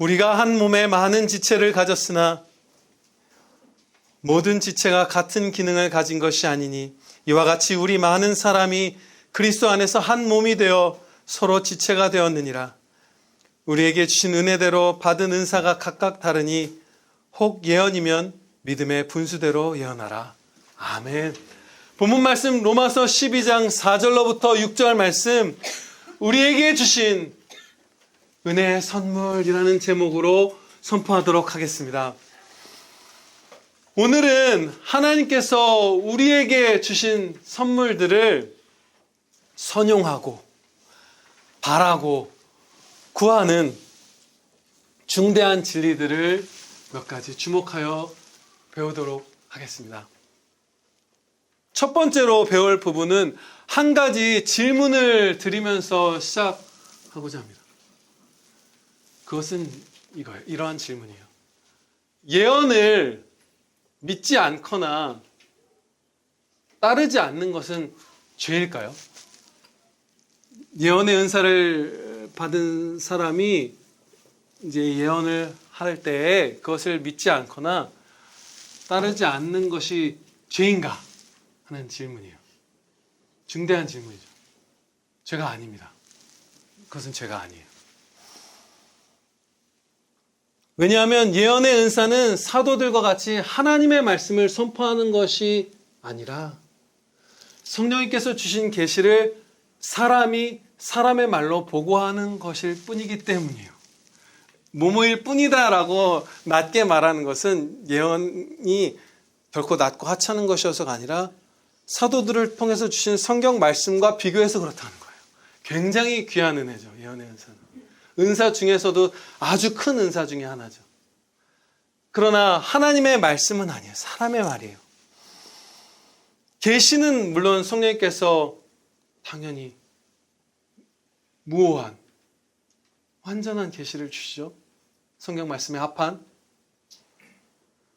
우리가 한 몸에 많은 지체를 가졌으나 모든 지체가 같은 기능을 가진 것이 아니니 이와 같이 우리 많은 사람이 그리스도 안에서 한 몸이 되어 서로 지체가 되었느니라. 우리에게 주신 은혜대로 받은 은사가 각각 다르니 혹 예언이면 믿음의 분수대로 예언하라. 아멘. 본문 말씀 로마서 12장 4절로부터 6절 말씀, 우리에게 주신 은혜의 선물이라는 제목으로 선포하도록 하겠습니다. 오늘은 하나님께서 우리에게 주신 선물들을 선용하고 바라고 구하는 중대한 진리들을 몇 가지 주목하여 배우도록 하겠습니다. 첫 번째로 배울 부분은 한 가지 질문을 드리면서 시작하고자 합니다. 그것은 이거예요. 이러한 질문이에요. 예언을 믿지 않거나 따르지 않는 것은 죄일까요? 예언의 은사를 받은 사람이 이제 예언을 할 때에 그것을 믿지 않거나 따르지 않는 것이 죄인가 하는 질문이에요. 중대한 질문이죠. 죄가 아닙니다. 그것은 죄가 아니에요. 왜냐하면 예언의 은사는 사도들과 같이 하나님의 말씀을 선포하는 것이 아니라 성령님께서 주신 계시를 사람이 사람의 말로 보고하는 것일 뿐이기 때문이에요. 뭐뭐일 뿐이다라고 낮게 말하는 것은 예언이 결코 낮고 하찮은 것이어서가 아니라 사도들을 통해서 주신 성경 말씀과 비교해서 그렇다는 거예요. 굉장히 귀한 은혜죠. 예언의 은사는. 은사 중에서도 아주 큰 은사 중에 하나죠. 그러나 하나님의 말씀은 아니에요. 사람의 말이에요. 계시는 물론 성령님께서 당연히 무오한 완전한 계시를 주시죠. 성경 말씀에 합한.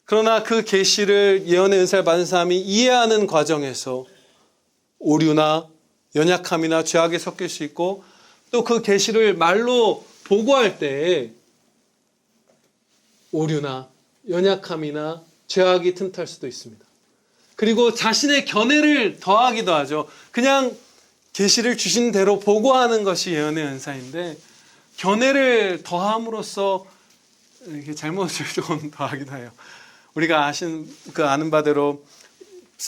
그러나 그 계시를 예언의 은사를 받은 사람이 이해하는 과정에서 오류나 연약함이나 죄악이 섞일 수 있고 또 그 계시를 말로 보고할 때 오류나 연약함이나 죄악이 틈탈 수도 있습니다. 그리고 자신의 견해를 더하기도 하죠. 그냥 계시를 주신 대로 보고하는 것이 예언의 은사인데 견해를 더함으로써 이렇게 잘못을 좀 더하기도 해요. 우리가 아는 바대로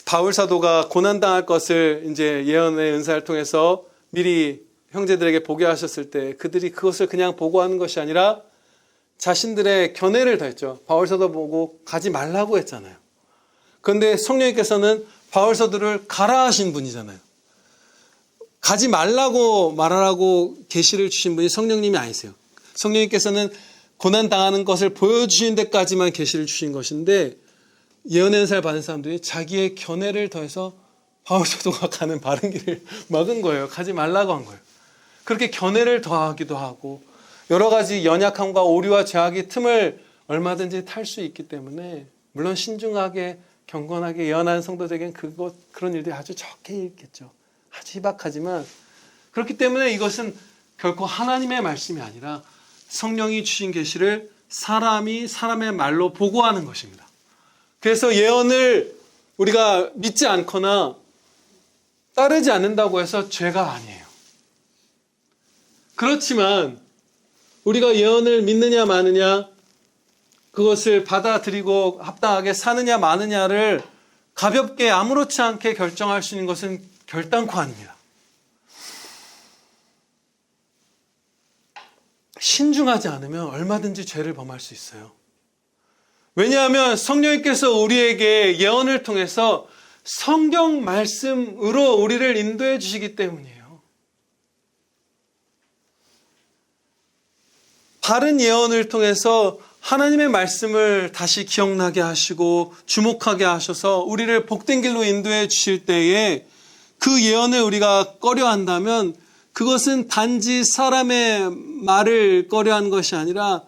바울 사도가 고난당할 것을 이제 예언의 은사를 통해서 미리 형제들에게 보게 하셨을 때 그들이 그것을 그냥 보고하는 것이 아니라 자신들의 견해를 더했죠. 바울 사도 보고 가지 말라고 했잖아요. 그런데 성령님께서는 바울 사도를 가라 하신 분이잖아요. 가지 말라고 말하라고 계시를 주신 분이 성령님이 아니세요. 성령님께서는 고난당하는 것을 보여주신 데까지만 계시를 주신 것인데 예언의 은사를 받은 사람들이 자기의 견해를 더해서 바울 사도가 가는 바른 길을 막은 거예요. 가지 말라고 한 거예요. 그렇게 견해를 더하기도 하고 여러 가지 연약함과 오류와 죄악의 틈을 얼마든지 탈 수 있기 때문에 물론 신중하게 경건하게 예언하는 성도들에게는 그런 일들이 아주 적게 있겠죠. 아주 희박하지만 그렇기 때문에 이것은 결코 하나님의 말씀이 아니라 성령이 주신 계시를 사람이 사람의 말로 보고하는 것입니다. 그래서 예언을 우리가 믿지 않거나 따르지 않는다고 해서 죄가 아니에요. 그렇지만 우리가 예언을 믿느냐 마느냐 그것을 받아들이고 합당하게 사느냐 마느냐를 가볍게 아무렇지 않게 결정할 수 있는 것은 결단코 아닙니다. 신중하지 않으면 얼마든지 죄를 범할 수 있어요. 왜냐하면 성령님께서 우리에게 예언을 통해서 성경 말씀으로 우리를 인도해 주시기 때문이에요. 바른 예언을 통해서 하나님의 말씀을 다시 기억나게 하시고 주목하게 하셔서 우리를 복된 길로 인도해 주실 때에 그 예언을 우리가 꺼려한다면 그것은 단지 사람의 말을 꺼려한 것이 아니라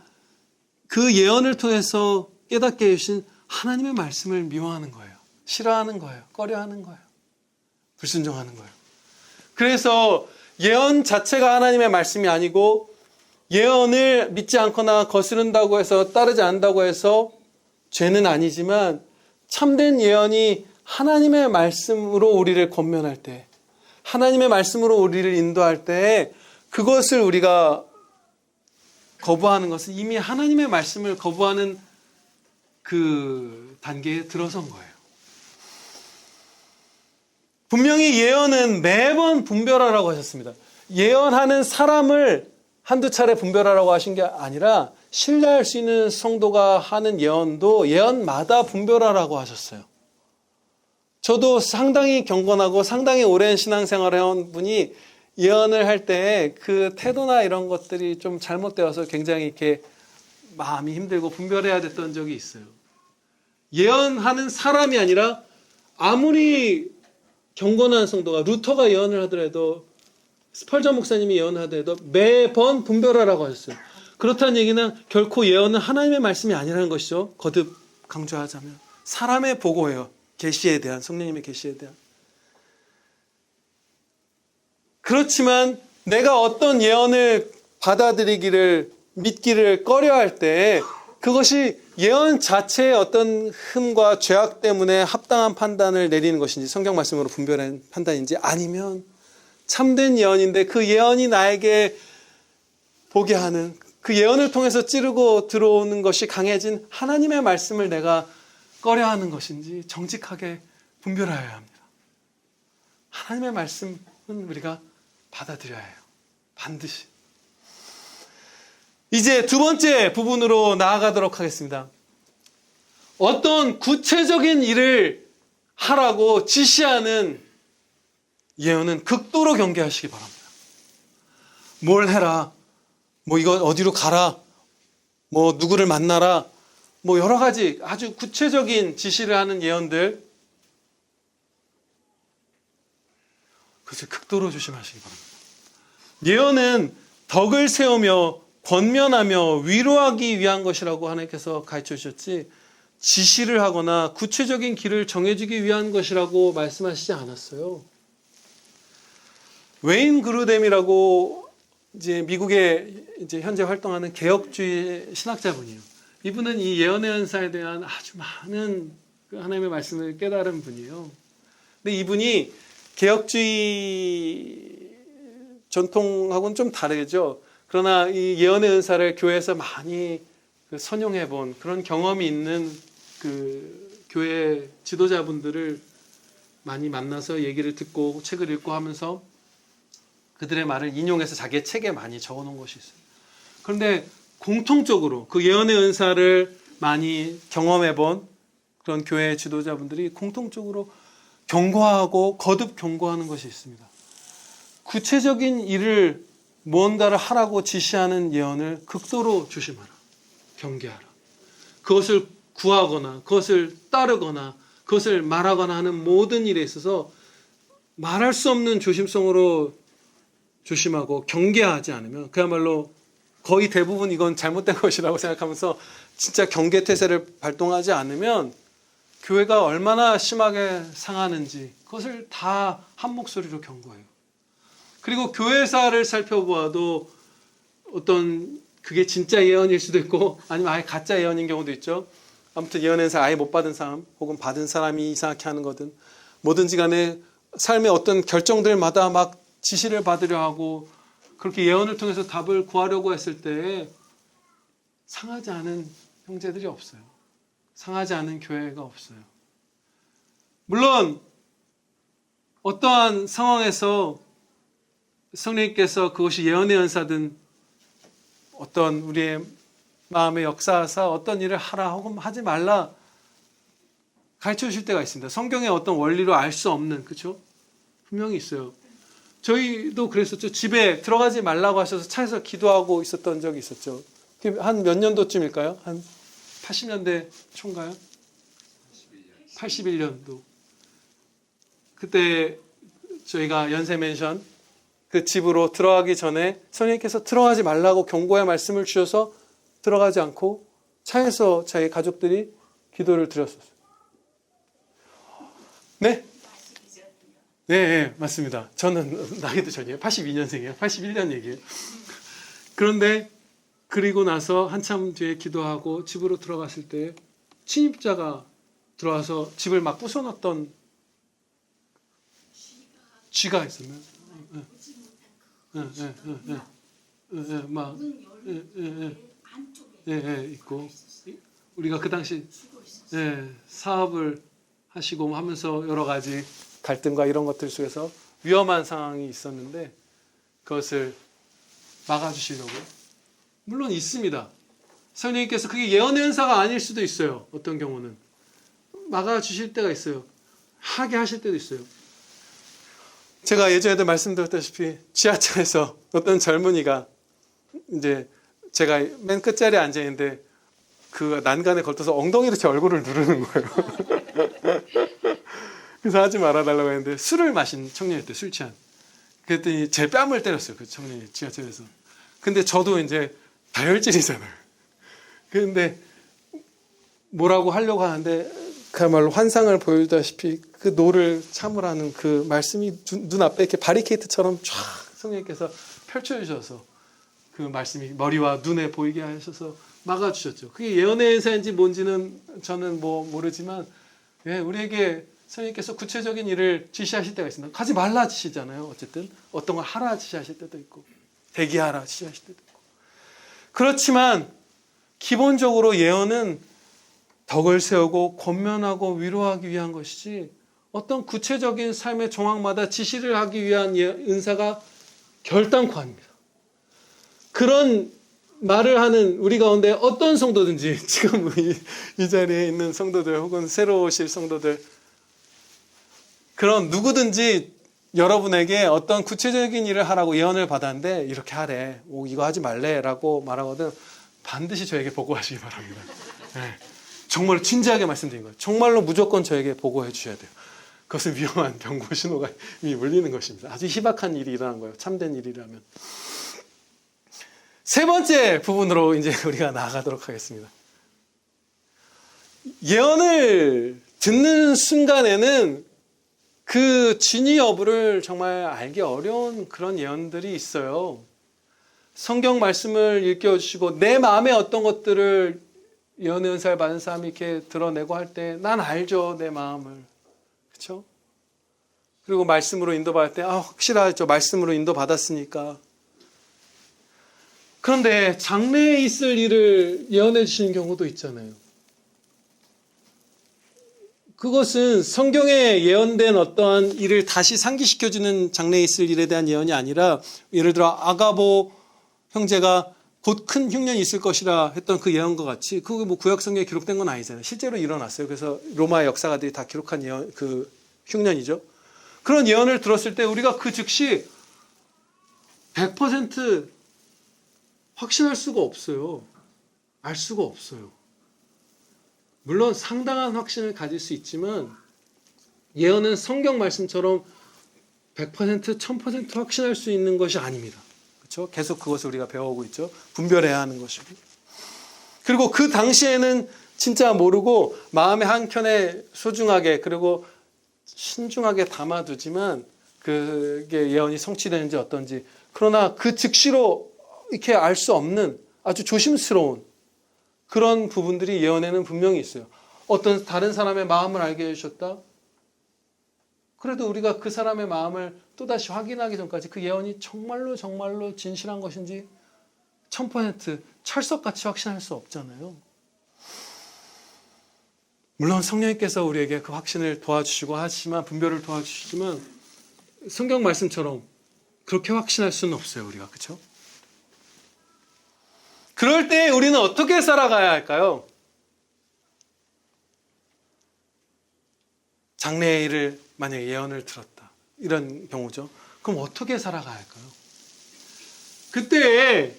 그 예언을 통해서 깨닫게 해주신 하나님의 말씀을 미워하는 거예요. 싫어하는 거예요. 꺼려하는 거예요. 불순종하는 거예요. 그래서 예언 자체가 하나님의 말씀이 아니고 예언을 믿지 않거나 거스른다고 해서 따르지 않는다고 해서 죄는 아니지만 참된 예언이 하나님의 말씀으로 우리를 권면할 때, 하나님의 말씀으로 우리를 인도할 때 그것을 우리가 거부하는 것은 이미 하나님의 말씀을 거부하는 그 단계에 들어선 거예요. 분명히 예언은 매번 분별하라고 하셨습니다. 예언하는 사람을 한두 차례 분별하라고 하신 게 아니라 신뢰할 수 있는 성도가 하는 예언도 예언마다 분별하라고 하셨어요. 저도 상당히 경건하고 상당히 오랜 신앙생활을 해온 분이 예언을 할 때 그 태도나 이런 것들이 좀 잘못되어서 굉장히 이렇게 마음이 힘들고 분별해야 됐던 적이 있어요. 예언하는 사람이 아니라 아무리 경건한 성도가 루터가 예언을 하더라도 스펄전 목사님이 예언을 하더라도 매번 분별하라고 하셨어요. 그렇다는 얘기는 결코 예언은 하나님의 말씀이 아니라는 것이죠. 거듭 강조하자면 사람의 보고예요. 계시에 대한, 성령님의 계시에 대한. 그렇지만 내가 어떤 예언을 받아들이기를 믿기를 꺼려할 때 그것이 예언 자체의 어떤 흠과 죄악 때문에 합당한 판단을 내리는 것인지 성경 말씀으로 분별한 판단인지 아니면 참된 예언인데 그 예언이 나에게 보게 하는 그 예언을 통해서 찌르고 들어오는 것이 강해진 하나님의 말씀을 내가 꺼려하는 것인지 정직하게 분별하여야 합니다. 하나님의 말씀은 우리가 받아들여야 해요. 반드시. 이제 두 번째 부분으로 나아가도록 하겠습니다. 어떤 구체적인 일을 하라고 지시하는 예언은 극도로 경계하시기 바랍니다. 뭘 해라, 뭐 이거 어디로 가라, 뭐 누구를 만나라, 뭐 여러 가지 아주 구체적인 지시를 하는 예언들, 그것을 극도로 조심하시기 바랍니다. 예언은 덕을 세우며 권면하며 위로하기 위한 것이라고 하나님께서 가르쳐 주셨지 지시를 하거나 구체적인 길을 정해주기 위한 것이라고 말씀하시지 않았어요. 웨인 그루뎀이라고 이제 미국에 이제 현재 활동하는 개혁주의 신학자분이에요. 이분은 이 예언의 은사에 대한 아주 많은 하나님의 말씀을 깨달은 분이에요. 근데 이분이 개혁주의 전통하고는 좀 다르죠. 그러나 이 예언의 은사를 교회에서 많이 선용해 본 그런 경험이 있는 그 교회 지도자분들을 많이 만나서 얘기를 듣고 책을 읽고 하면서 그들의 말을 인용해서 자기의 책에 많이 적어놓은 것이 있어요. 그런데 공통적으로 그 예언의 은사를 많이 경험해 본 그런 교회 지도자분들이 공통적으로 경고하고 거듭 경고하는 것이 있습니다. 구체적인 일을 무언가를 하라고 지시하는 예언을 극도로 조심하라. 경계하라. 그것을 구하거나 그것을 따르거나 그것을 말하거나 하는 모든 일에 있어서 말할 수 없는 조심성으로 조심하고 경계하지 않으면 그야말로 거의 대부분 이건 잘못된 것이라고 생각하면서 진짜 경계태세를 발동하지 않으면 교회가 얼마나 심하게 상하는지 그것을 다 한 목소리로 경고해요. 그리고 교회사를 살펴보아도 어떤 그게 진짜 예언일 수도 있고 아니면 아예 가짜 예언인 경우도 있죠. 아무튼 예언에서 아예 못 받은 사람 혹은 받은 사람이 이상하게 하는 거든 뭐든지 간에 삶의 어떤 결정들마다 막 지시를 받으려 하고 그렇게 예언을 통해서 답을 구하려고 했을 때 상하지 않은 형제들이 없어요. 상하지 않은 교회가 없어요. 물론 어떠한 상황에서 성령님께서 그것이 예언의 은사든 어떤 우리의 마음의 역사하사 어떤 일을 하라 혹은 하지 말라 가르쳐 주실 때가 있습니다. 성경의 어떤 원리로 알 수 없는, 그렇죠? 분명히 있어요. 저희도 그랬었죠. 집에 들어가지 말라고 하셔서 차에서 기도하고 있었던 적이 있었죠. 한 몇 년도쯤일까요? 한 80년대 초인가요? 81년도. 그때 저희가 연세맨션 그 집으로 들어가기 전에 성령님께서 들어가지 말라고 경고의 말씀을 주셔서 들어가지 않고 차에서 저희 가족들이 기도를 드렸었어요. 네? 네, 맞습니다. 저는 나이도 전이에요. 82년생이에요. 81년 얘기예요. 그런데 그리고 나서 한참 뒤에 기도하고 집으로 들어갔을 때 침입자가 들어와서 집을 막 부숴놨던 쥐가 있으면 막 있고, 우리가 그 당시 사업을 하시고 하면서 여러 가지 갈등과 이런 것들 속에서 위험한 상황이 있었는데 그것을 막아주시려고, 물론 있습니다. 성령님께서 그게 예언의 은사가 아닐 수도 있어요. 어떤 경우는 막아주실 때가 있어요. 하게 하실 때도 있어요. 제가 예전에도 말씀드렸다시피 지하철에서 어떤 젊은이가 이제 제가 맨 끝자리에 앉아 있는데 그 난간에 걸쳐서 엉덩이로 제 얼굴을 누르는 거예요. 그래서 하지 말아달라고 했는데 술을 마신 청년이었대요. 술 취한. 그랬더니 제 뺨을 때렸어요. 그 청년이 지하철에서. 근데 저도 이제 다혈질이잖아요. 그런데 뭐라고 하려고 하는데 그야말로 환상을 보여주다시피 그 노를 참으라는 그 말씀이 눈앞에 이렇게 바리케이트처럼 쫙 성령님께서 펼쳐주셔서 그 말씀이 머리와 눈에 보이게 하셔서 막아주셨죠. 그게 예언의 은사인지 뭔지는 저는 모르지만 우리에게 성령님께서 구체적인 일을 지시하실 때가 있습니다. 하지 말라 지시잖아요. 어쨌든 어떤 걸 하라 지시하실 때도 있고 대기하라 지시하실 때도 있고. 그렇지만 기본적으로 예언은 덕을 세우고 권면하고 위로하기 위한 것이지 어떤 구체적인 삶의 정황마다 지시를 하기 위한 은사가 결단코 아닙니다. 그런 말을 하는 우리 가운데 어떤 성도든지 지금 이 자리에 있는 성도들 혹은 새로 오실 성도들, 그런 누구든지 여러분에게 어떤 구체적인 일을 하라고 예언을 받았는데 이렇게 하래, 이거 하지 말래 라고 말하거든 반드시 저에게 보고하시기 바랍니다. 정말로 진지하게 말씀드린 거예요. 정말로 무조건 저에게 보고해 주셔야 돼요. 그것은 위험한 경고 신호가 이미 울리는 것입니다. 아주 희박한 일이 일어난 거예요. 참된 일이라면. 세 번째 부분으로 이제 우리가 나아가도록 하겠습니다. 예언을 듣는 순간에는 그 진위 여부를 정말 알기 어려운 그런 예언들이 있어요. 성경 말씀을 읽혀주시고 내 마음에 어떤 것들을 예언의 은사를 받은 사람이 이렇게 드러내고 할 때 난 알죠, 내 마음을. 그렇죠? 그리고 말씀으로 인도받을 때 확실하죠, 말씀으로 인도받았으니까. 그런데 장래에 있을 일을 예언해 주시는 경우도 있잖아요. 그것은 성경에 예언된 어떠한 일을 다시 상기시켜주는 장래에 있을 일에 대한 예언이 아니라, 예를 들어 아가보 형제가 곧 큰 흉년이 있을 것이라 했던 그 예언과 같이, 그게 구약 성경에 기록된 건 아니잖아요. 실제로 일어났어요. 그래서 로마 역사가들이 다 기록한 예언, 그 흉년이죠. 그런 예언을 들었을 때 우리가 그 즉시 100% 확신할 수가 없어요. 알 수가 없어요. 물론 상당한 확신을 가질 수 있지만 예언은 성경 말씀처럼 100%, 1000% 확신할 수 있는 것이 아닙니다. 그렇죠? 계속 그것을 우리가 배워오고 있죠. 분별해야 하는 것이고. 그리고 그 당시에는 진짜 모르고 마음의 한켠에 소중하게 그리고 신중하게 담아두지만 그게 예언이 성취되는지 어떤지, 그러나 그 즉시로 이렇게 알 수 없는 아주 조심스러운 그런 부분들이 예언에는 분명히 있어요. 어떤 다른 사람의 마음을 알게 해주셨다? 그래도 우리가 그 사람의 마음을 또다시 확인하기 전까지 그 예언이 정말로 정말로 진실한 것인지 1000% 철석같이 확신할 수 없잖아요. 물론 성령님께서 우리에게 그 확신을 도와주시고 하지만, 분별을 도와주시지만 성경 말씀처럼 그렇게 확신할 수는 없어요, 우리가. 그렇죠? 그럴 때 우리는 어떻게 살아가야 할까요? 장래의 일을 만약에 예언을 들었다, 이런 경우죠. 그럼 어떻게 살아가야 할까요? 그때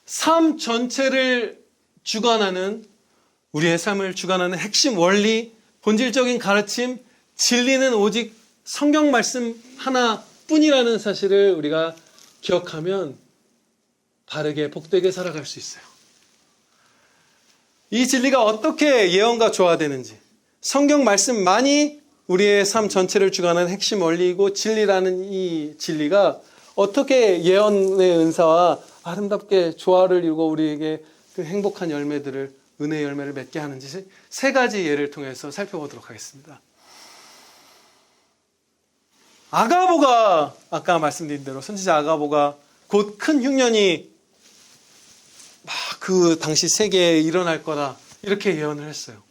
삶 전체를 주관하는, 우리의 삶을 주관하는 핵심 원리, 본질적인 가르침, 진리는 오직 성경 말씀 하나뿐이라는 사실을 우리가 기억하면 바르게 복되게 살아갈 수 있어요. 이 진리가 어떻게 예언과 조화되는지, 성경 말씀만이 우리의 삶 전체를 주관하는 핵심 원리이고 진리라는 이 진리가 어떻게 예언의 은사와 아름답게 조화를 이루고 우리에게 그 행복한 열매들을, 은혜의 열매를 맺게 하는지 세 가지 예를 통해서 살펴보도록 하겠습니다. 아가보가, 아까 말씀드린 대로 선지자 아가보가 곧 큰 흉년이 막 그 당시 세계에 일어날 거다, 이렇게 예언을 했어요.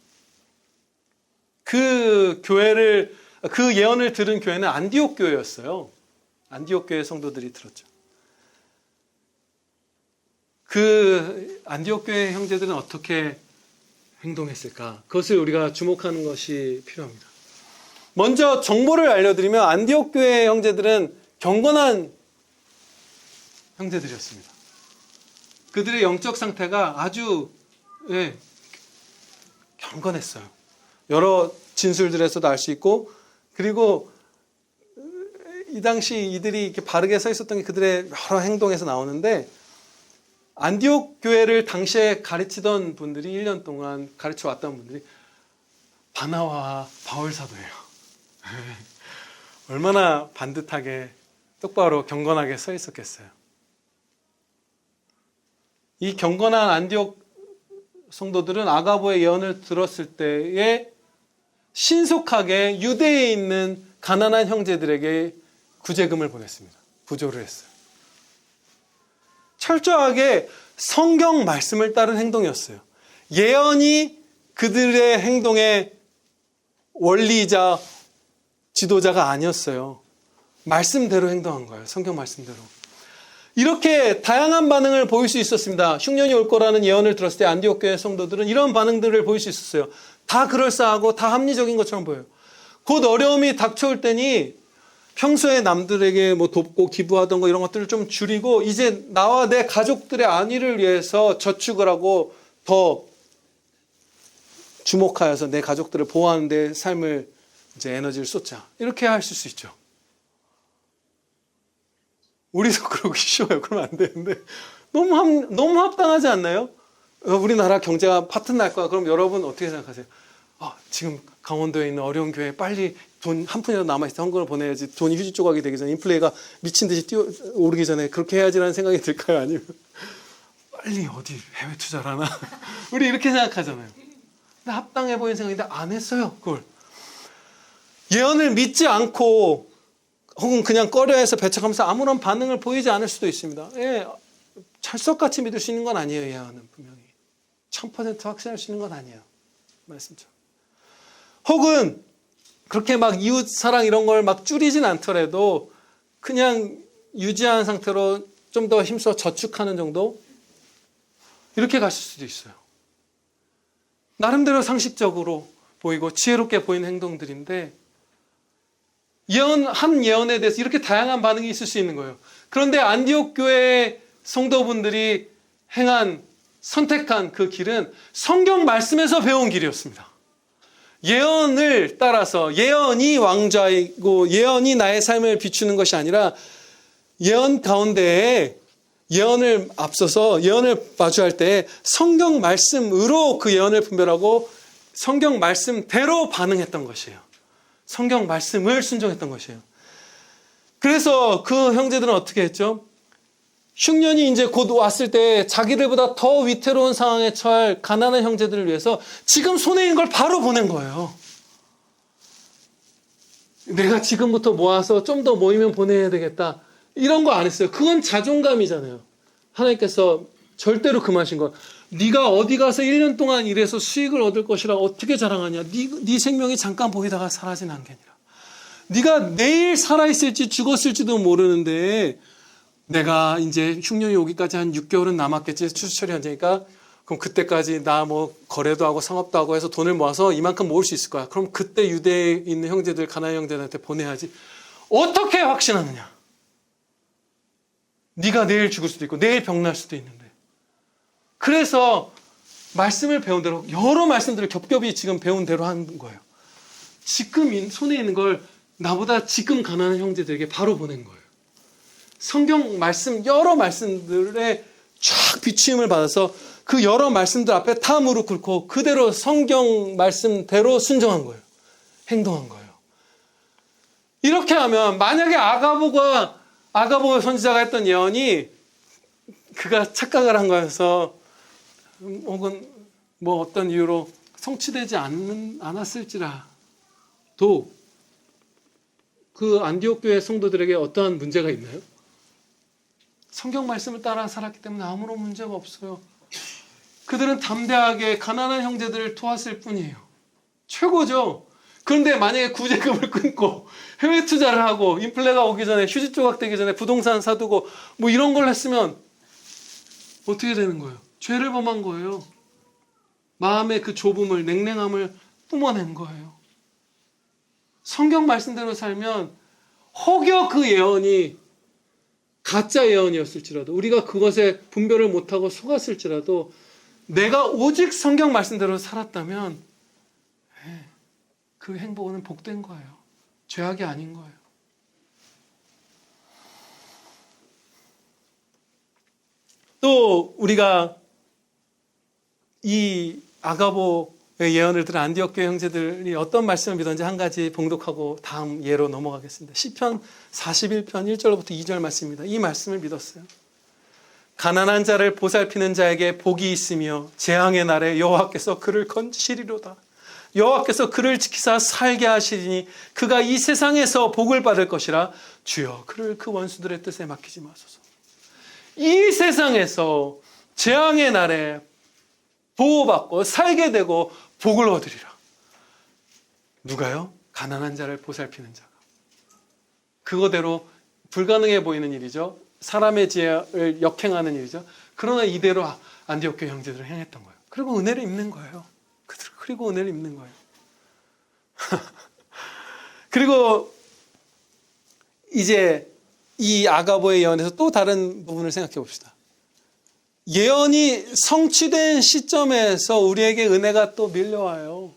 그 예언을 들은 교회는 안디옥 교회였어요. 안디옥 교회 성도들이 들었죠. 그 안디옥 교회 형제들은 어떻게 행동했을까? 그것을 우리가 주목하는 것이 필요합니다. 먼저 정보를 알려드리면 안디옥 교회 형제들은 경건한 형제들이었습니다. 그들의 영적 상태가 아주 경건했어요. 여러 진술들에서도 알 수 있고, 그리고 이 당시 이들이 이렇게 바르게 서 있었던 게 그들의 여러 행동에서 나오는데, 안디옥 교회를 당시에 가르치던 분들이 1년 동안 가르쳐 왔던 분들이 바나바와 바울 사도예요. 얼마나 반듯하게 똑바로 경건하게 서 있었겠어요. 이 경건한 안디옥 성도들은 아가보의 예언을 들었을 때에 신속하게 유대에 있는 가난한 형제들에게 구제금을 보냈습니다. 부조를 했어요. 철저하게 성경 말씀을 따른 행동이었어요. 예언이 그들의 행동의 원리이자 지도자가 아니었어요. 말씀대로 행동한 거예요. 성경 말씀대로. 이렇게 다양한 반응을 보일 수 있었습니다. 흉년이 올 거라는 예언을 들었을 때 안디옥 교회 성도들은 이런 반응들을 보일 수 있었어요. 다 그럴싸하고 다 합리적인 것처럼 보여요. 곧 어려움이 닥쳐올 때니 평소에 남들에게 뭐 돕고 기부하던 거 이런 것들을 좀 줄이고 이제 나와 내 가족들의 안위를 위해서 저축을 하고 더 주목하여서 내 가족들을 보호하는 데 삶을 이제 에너지를 쏟자. 이렇게 하실 수 있죠. 우리도 그러기 쉬워요. 그러면 안 되는데 너무 합당하지 않나요? 우리나라 경제가 파탄 날 거야. 그럼 여러분 어떻게 생각하세요? 지금 강원도에 있는 어려운 교회에 빨리 돈 한 푼이라도 남아있을 때 헌금을 보내야지, 돈이 휴지 조각이 되기 전에, 인플레가 미친 듯이 오르기 전에 그렇게 해야지라는 생각이 들까요? 아니면 빨리 어디 해외 투자를 하나? 우리 이렇게 생각하잖아요. 근데 합당해 보이는 생각인데 안 했어요. 그걸 예언을 믿지 않고 혹은 그냥 꺼려해서 배척하면서 아무런 반응을 보이지 않을 수도 있습니다. 찰석같이 믿을 수 있는 건 아니에요. 예언은 분명히 1000% 확신할 수 있는 건 아니에요. 말씀처럼. 혹은 그렇게 막 이웃 사랑 이런 걸 막 줄이진 않더라도 그냥 유지한 상태로 좀 더 힘써 저축하는 정도? 이렇게 가실 수도 있어요. 나름대로 상식적으로 보이고 지혜롭게 보이는 행동들인데 한 예언에 대해서 이렇게 다양한 반응이 있을 수 있는 거예요. 그런데 안디옥 교회 성도분들이 선택한 그 길은 성경 말씀에서 배운 길이었습니다. 예언을 따라서 예언이 왕좌이고 예언이 나의 삶을 비추는 것이 아니라 예언 가운데에 예언을 앞서서 예언을 마주할 때 성경 말씀으로 그 예언을 분별하고 성경 말씀대로 반응했던 것이에요. 성경 말씀을 순종했던 것이에요. 그래서 그 형제들은 어떻게 했죠? 흉년이 이제 곧 왔을 때 자기들보다 더 위태로운 상황에 처할 가난한 형제들을 위해서 지금 손에 있는 걸 바로 보낸 거예요. 내가 지금부터 모아서 좀 더 모이면 보내야 되겠다. 이런 거 안 했어요. 그건 자존감이잖아요. 하나님께서 절대로 금하신 것. 네가 어디 가서 1년 동안 일해서 수익을 얻을 것이라 어떻게 자랑하냐. 네 생명이 잠깐 보이다가 사라진 안개니라. 네가 내일 살아있을지 죽었을지도 모르는데 내가 이제 흉년이 오기까지 한 6개월은 남았겠지. 추수철이 현재니까. 그럼 그때까지 나 뭐 거래도 하고 상업도 하고 해서 돈을 모아서 이만큼 모을 수 있을 거야. 그럼 그때 유대에 있는 형제들, 가나안 형제들한테 보내야지. 어떻게 확신하느냐? 네가 내일 죽을 수도 있고 내일 병날 수도 있는데. 그래서 말씀을 배운 대로 여러 말씀들을 겹겹이 지금 배운 대로 한 거예요. 지금 손에 있는 걸 나보다 지금 가난한 형제들에게 바로 보낸 거예요. 성경 말씀 여러 말씀들에 쫙 비추임을 받아서 그 여러 말씀들 앞에 다 무릎 꿇고 그대로 성경 말씀대로 순종한 거예요. 행동한 거예요. 이렇게 하면 만약에 아가보 선지자가 했던 예언이 그가 착각을 한 거여서 혹은 뭐 어떤 이유로 성취되지 않았을지라도 그 안디옥 교회 성도들에게 어떠한 문제가 있나요? 성경 말씀을 따라 살았기 때문에 아무런 문제가 없어요. 그들은 담대하게 가난한 형제들을 도왔을 뿐이에요. 최고죠. 그런데 만약에 구제금을 끊고 해외 투자를 하고 인플레가 오기 전에 휴지 조각 되기 전에 부동산 사두고 뭐 이런 걸 했으면 어떻게 되는 거예요? 죄를 범한 거예요. 마음의 그 좁음을, 냉랭함을 뿜어낸 거예요. 성경 말씀대로 살면 혹여 그 예언이 가짜 예언이었을지라도 우리가 그것에 분별을 못하고 속았을지라도 내가 오직 성경 말씀대로 살았다면 그 행복은 복된 거예요. 죄악이 아닌 거예요. 또 우리가 이 아가보의 예언을 들은 안디옥 교회 형제들이 어떤 말씀을 믿었는지 한 가지 봉독하고 다음 예로 넘어가겠습니다. 시편 41편 1절부터 2절 말씀입니다. 이 말씀을 믿었어요. 가난한 자를 보살피는 자에게 복이 있으며 재앙의 날에 여호와께서 그를 건지시리로다. 여호와께서 그를 지키사 살게 하시리니 그가 이 세상에서 복을 받을 것이라. 주여 그를 그 원수들의 뜻에 맡기지 마소서. 이 세상에서 재앙의 날에 보호받고 살게 되고 복을 얻으리라. 누가요? 가난한 자를 보살피는 자가. 그거대로 불가능해 보이는 일이죠. 사람의 지혜를 역행하는 일이죠. 그러나 이대로 안디옥 교회 형제들을 행했던 거예요. 그리고 은혜를 입는 거예요. 그리고 은혜를 입는 거예요. 그리고 이제 이 아가보의 예언에서 또 다른 부분을 생각해 봅시다. 예언이 성취된 시점에서 우리에게 은혜가 또 밀려와요.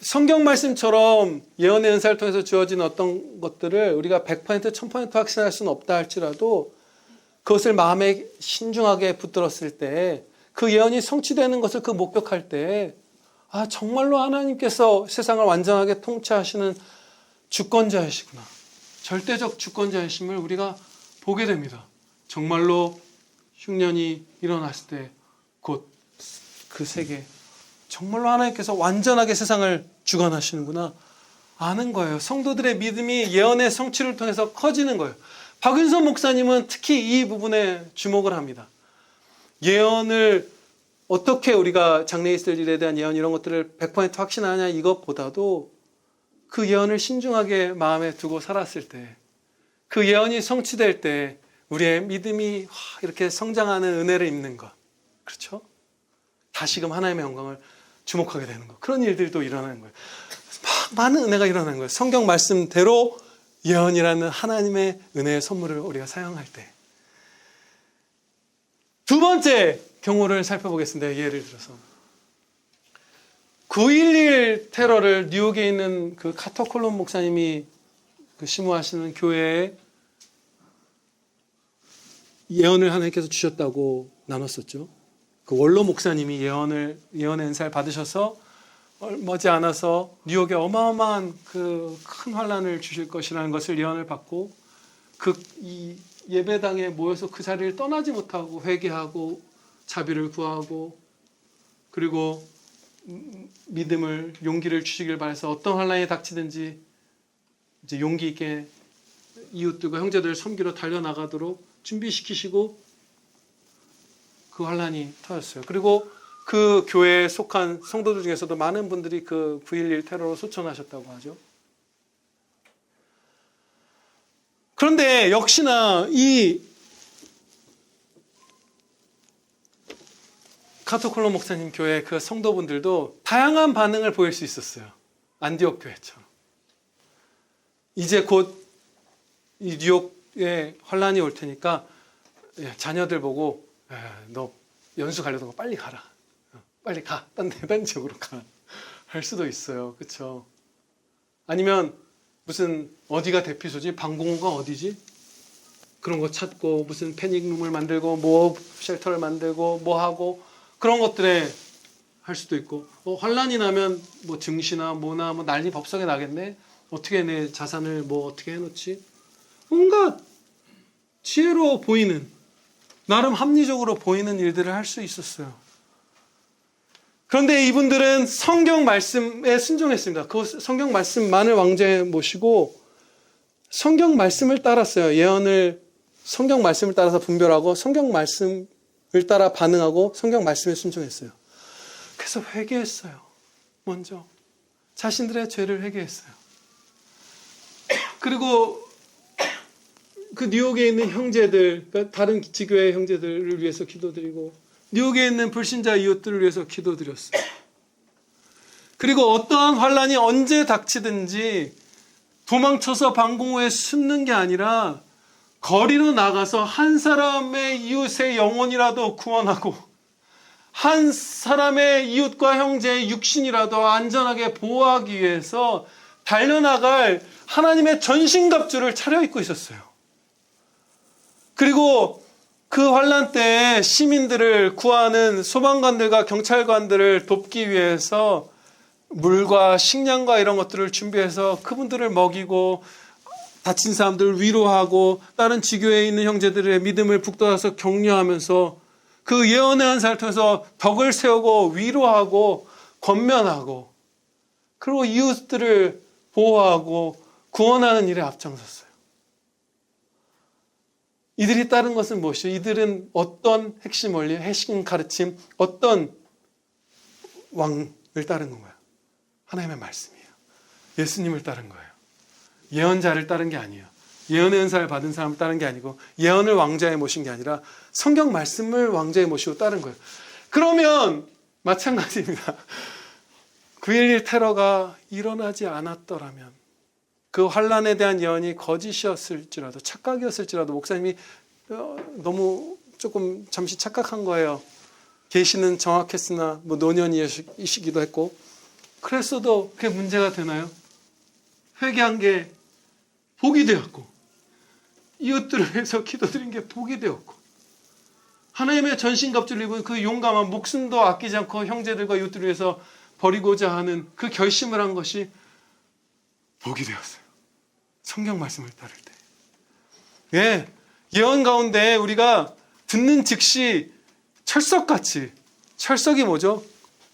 성경 말씀처럼 예언의 은사를 통해서 주어진 어떤 것들을 우리가 100% 1000% 확신할 수는 없다 할지라도 그것을 마음에 신중하게 붙들었을 때 그 예언이 성취되는 것을 그 목격할 때 정말로 하나님께서 세상을 완전하게 통치하시는 주권자이시구나. 절대적 주권자이심을 우리가 보게 됩니다. 정말로 흉년이 일어났을 때 곧 그 세계 정말로 하나님께서 완전하게 세상을 주관하시는구나 아는 거예요. 성도들의 믿음이 예언의 성취를 통해서 커지는 거예요. 박윤선 목사님은 특히 이 부분에 주목을 합니다. 예언을 어떻게 우리가 장래에 있을 일에 대한 예언 이런 것들을 100% 확신하냐 이것보다도 그 예언을 신중하게 마음에 두고 살았을 때 그 예언이 성취될 때 우리의 믿음이 이렇게 성장하는 은혜를 입는 것. 그렇죠? 다시금 하나님의 영광을 주목하게 되는 것. 그런 일들도 일어나는 거예요. 많은 은혜가 일어나는 거예요. 성경 말씀대로 예언이라는 하나님의 은혜의 선물을 우리가 사용할 때. 두 번째 경우를 살펴보겠습니다. 예를 들어서 9.11 테러를 뉴욕에 있는 그 카터 콜론 목사님이 그 심호하시는 교회에 예언을 하나님께서 주셨다고 나눴었죠. 그 원로 목사님이 예언의 은사를 받으셔서 머지않아서 뉴욕에 어마어마한 그 큰 환란을 주실 것이라는 것을 예언을 받고 이 예배당에 모여서 그 자리를 떠나지 못하고 회개하고 자비를 구하고 그리고 믿음을 용기를 주시길 바라서 어떤 환란이 닥치든지 이제 용기 있게 이웃들과 형제들을 섬기러 달려나가도록 준비시키시고 그 환란이 터졌어요. 그리고 그 교회에 속한 성도들 중에서도 많은 분들이 그 9.11 테러로 소천하셨다고 하죠. 그런데 역시나 이 카토콜로 목사님 교회 그 성도분들도 다양한 반응을 보일 수 있었어요. 안디옥 교회처럼. 이제 곧 이 뉴욕에 환란이 올 테니까 자녀들 보고 너 연수 가려던 거 빨리 가라. 빨리 가. 딴 지역으로 가. 할 수도 있어요. 그렇죠? 아니면 무슨 어디가 대피소지? 방공호가 어디지? 그런 거 찾고 무슨 패닉룸을 만들고 뭐 쉘터를 만들고 뭐 하고 그런 것들에 할 수도 있고 환란이 나면 뭐 증시나 뭐나 뭐 난리 법석에 나겠네. 어떻게 내 자산을 뭐 어떻게 해놓지? 뭔가 지혜로워 보이는 나름 합리적으로 보이는 일들을 할 수 있었어요. 그런데 이분들은 성경 말씀에 순종했습니다. 그 성경 말씀만을 왕좌에 모시고 성경 말씀을 따랐어요. 예언을 성경 말씀을 따라서 분별하고 성경 말씀을 따라 반응하고 성경 말씀에 순종했어요. 그래서 회개했어요. 먼저 자신들의 죄를 회개했어요. 그리고 그 뉴욕에 있는 형제들, 그러니까 다른 지교회 형제들을 위해서 기도드리고 뉴욕에 있는 불신자 이웃들을 위해서 기도드렸어요. 그리고 어떠한 환란이 언제 닥치든지 도망쳐서 방공호에 숨는 게 아니라 거리로 나가서 한 사람의 이웃의 영혼이라도 구원하고 한 사람의 이웃과 형제의 육신이라도 안전하게 보호하기 위해서 달려나갈 하나님의 전신갑주를 차려입고 있었어요. 그리고 그 환란 때에 시민들을 구하는 소방관들과 경찰관들을 돕기 위해서 물과 식량과 이런 것들을 준비해서 그분들을 먹이고 다친 사람들을 위로하고 다른 지교회에 있는 형제들의 믿음을 북돋아서 격려하면서 그 예언의 은사를 통해서 덕을 세우고 위로하고 권면하고 그리고 이웃들을 보호하고 구원하는 일에 앞장섰어요. 이들이 따른 것은 무엇이죠? 이들은 어떤 핵심 원리, 핵심 가르침, 어떤 왕을 따른 건가요? 하나님의 말씀이에요. 예수님을 따른 거예요. 예언자를 따른 게 아니에요. 예언의 은사를 받은 사람을 따른 게 아니고 예언을 왕좌에 모신 게 아니라 성경 말씀을 왕좌에 모시고 따른 거예요. 그러면 마찬가지입니다. 9.11 테러가 일어나지 않았더라면 그 환란에 대한 예언이 거짓이었을지라도 착각이었을지라도 목사님이 너무 조금 잠시 착각한 거예요. 계시는 정확했으나 뭐 노년이시기도 했고 그랬어도 그게 문제가 되나요? 회개한 게 복이 되었고 이웃들을 위해서 기도드린 게 복이 되었고 하나님의 전신갑주를 입은 그 용감한 목숨도 아끼지 않고 형제들과 이웃들을 위해서 버리고자 하는 그 결심을 한 것이 복이 되었어요. 성경 말씀을 따를 때. 예, 예언 가운데 우리가 듣는 즉시 철석같이, 철석이 뭐죠?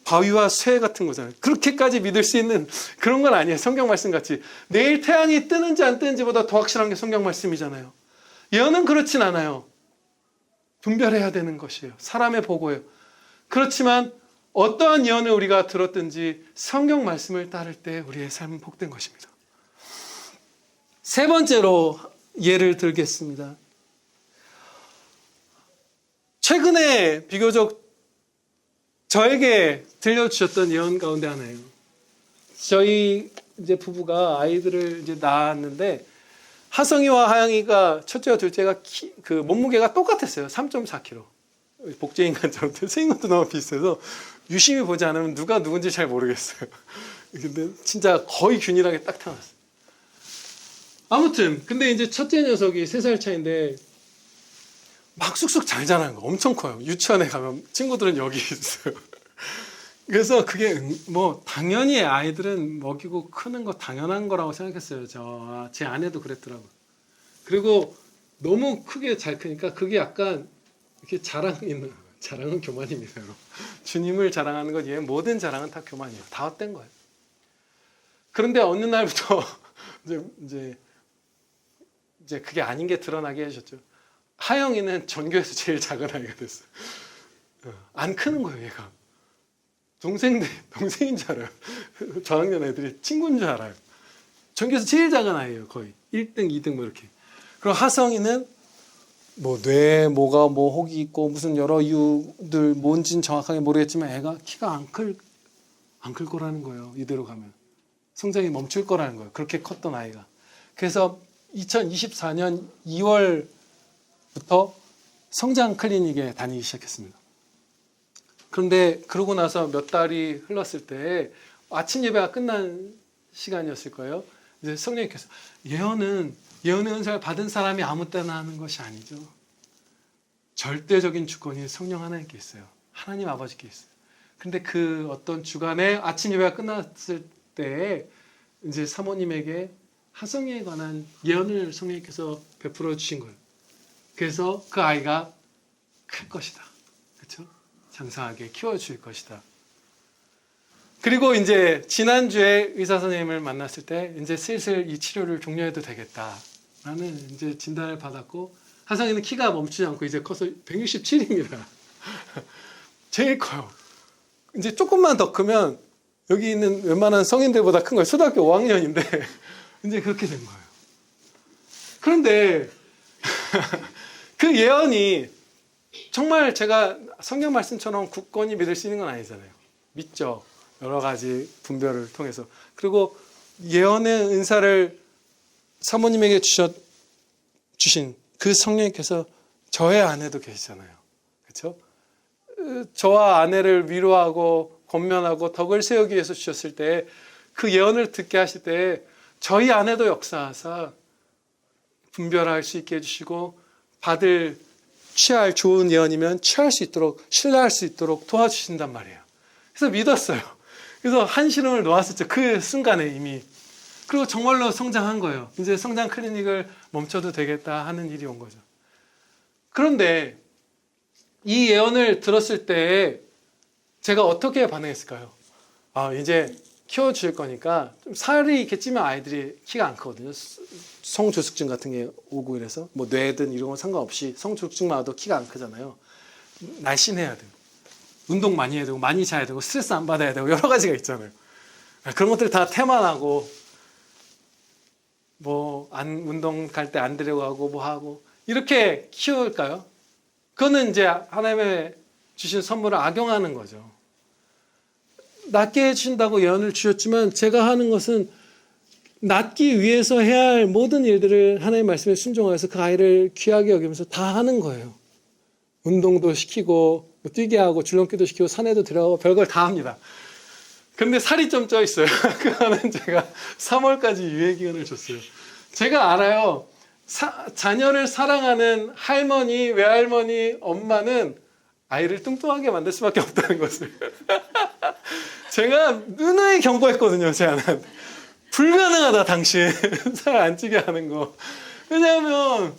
바위와 쇠 같은 거잖아요. 그렇게까지 믿을 수 있는 그런 건 아니에요. 성경 말씀 같이. 내일 태양이 뜨는지 안 뜨는지보다 더 확실한 게 성경 말씀이잖아요. 예언은 그렇진 않아요. 분별해야 되는 것이에요. 사람의 보고예요. 그렇지만 어떠한 예언을 우리가 들었든지 성경 말씀을 따를 때 우리의 삶은 복된 것입니다. 세 번째로 예를 들겠습니다. 최근에 비교적 저에게 들려주셨던 예언 가운데 하나예요. 저희 이제 부부가 아이들을 이제 낳았는데 하성이와 하영이가 첫째와 둘째가 그 몸무게가 똑같았어요. 3.4kg. 복제인간처럼 생긴 것도 너무 비슷해서 유심히 보지 않으면 누가 누군지 잘 모르겠어요. 근데 진짜 거의 균일하게 딱 태어났어요. 아무튼 근데 이제 첫째 녀석이 3살 차인데 막 쑥쑥 잘 자라는 거 엄청 커요. 유치원에 가면 친구들은 여기 있어요. 그래서 그게 뭐 당연히 아이들은 먹이고 크는 거 당연한 거라고 생각했어요. 제 아내도 그랬더라고요. 그리고 너무 크게 잘 크니까 그게 약간 이렇게 자랑 있는 거예요. 자랑은 교만입니다. 주님을 자랑하는 것, 모든 자랑은 다 교만이에요. 다 헛된 거예요. 그런데 어느 날부터 이제 그게 아닌 게 드러나게 하셨죠. 하영이는 전교에서 제일 작은 아이가 됐어요. 안 크는 거예요, 얘가. 동생인 줄 알아요. 저학년 애들이 친구인 줄 알아요. 전교에서 제일 작은 아이예요, 거의. 1등, 2등 뭐 이렇게. 그리고 하성이는 뭐 뇌, 뭐가 뭐 혹이 있고 무슨 여러 이유들 뭔지는 정확하게 모르겠지만 애가 키가 안 클 거라는 거예요. 이대로 가면. 성장이 멈출 거라는 거예요. 그렇게 컸던 아이가. 그래서 2024년 2월부터 성장 클리닉에 다니기 시작했습니다. 그런데 그러고 나서 몇 달이 흘렀을 때 아침 예배가 끝난 시간이었을 거예요. 이제 성령님께서 예언의 은사를 받은 사람이 아무 때나 하는 것이 아니죠. 절대적인 주권이 성령 하나님께 있어요. 하나님 아버지께 있어요. 근데 그 어떤 주간에 아침 예배가 끝났을 때 이제 사모님에게 하성이에 관한 예언을 성령님께서 베풀어 주신 거예요. 그래서 그 아이가 클 것이다. 그렇죠? 장성하게 키워줄 것이다. 그리고 이제 지난주에 의사 선생님을 만났을 때 이제 슬슬 이 치료를 종료해도 되겠다라는 이제 진단을 받았고, 하성이는 키가 멈추지 않고 이제 커서 167입니다. 제일 커요. 이제 조금만 더 크면 여기 있는 웬만한 성인들보다 큰 거예요. 초등학교 5학년인데 이제 그렇게 된 거예요. 그런데 그 예언이 정말 제가 성경 말씀처럼 굳건히 믿을 수 있는 건 아니잖아요. 믿죠. 여러 가지 분별을 통해서. 그리고 예언의 은사를 사모님에게 주신 그 성령님께서 저의 아내도 계시잖아요. 그렇죠? 저와 아내를 위로하고 권면하고 덕을 세우기 위해서 주셨을 때, 그 예언을 듣게 하실 때 저희 아내도 역사하사 분별할 수 있게 해주시고, 취할 좋은 예언이면 취할 수 있도록, 신뢰할 수 있도록 도와주신단 말이에요. 그래서 믿었어요. 그래서 한시름을 놓았었죠. 그 순간에 이미. 그리고 정말로 성장한 거예요. 이제 성장 클리닉을 멈춰도 되겠다 하는 일이 온 거죠. 그런데 이 예언을 들었을 때 제가 어떻게 반응했을까요? 이제 키워줄 거니까 좀 살이 이렇게 찌면 아이들이 키가 안 크거든요. 성조숙증 같은 게 오고 이래서 뭐 뇌든 이런 거 상관없이 성조숙증만 와도 키가 안 크잖아요. 날씬해야 돼요. 운동 많이 해야 되고 많이 자야 되고 스트레스 안 받아야 되고 여러 가지가 있잖아요. 그런 것들 다 태만하고 뭐 운동 갈 때 안 데리고 가고 뭐 하고 이렇게 키울까요? 그거는 이제 하나님의 주신 선물을 악용하는 거죠. 낫게 해주신다고 예언을 주셨지만 제가 하는 것은 낫기 위해서 해야 할 모든 일들을 하나님의 말씀에 순종하여서 그 아이를 귀하게 여기면서 다 하는 거예요. 운동도 시키고 뛰게 하고 줄넘기도 시키고 산에도 데려가고 별걸 다 합니다. 근데 살이 좀 쪄 있어요. 그거는 제가 3월까지 유예 기간을 줬어요. 제가 알아요. 자녀를 사랑하는 할머니, 외할머니, 엄마는 아이를 뚱뚱하게 만들 수밖에 없다는 것을 제가 누누이 경고했거든요. 제 아내한테. 불가능하다 당신. 살 안 찌게 하는 거. 왜냐하면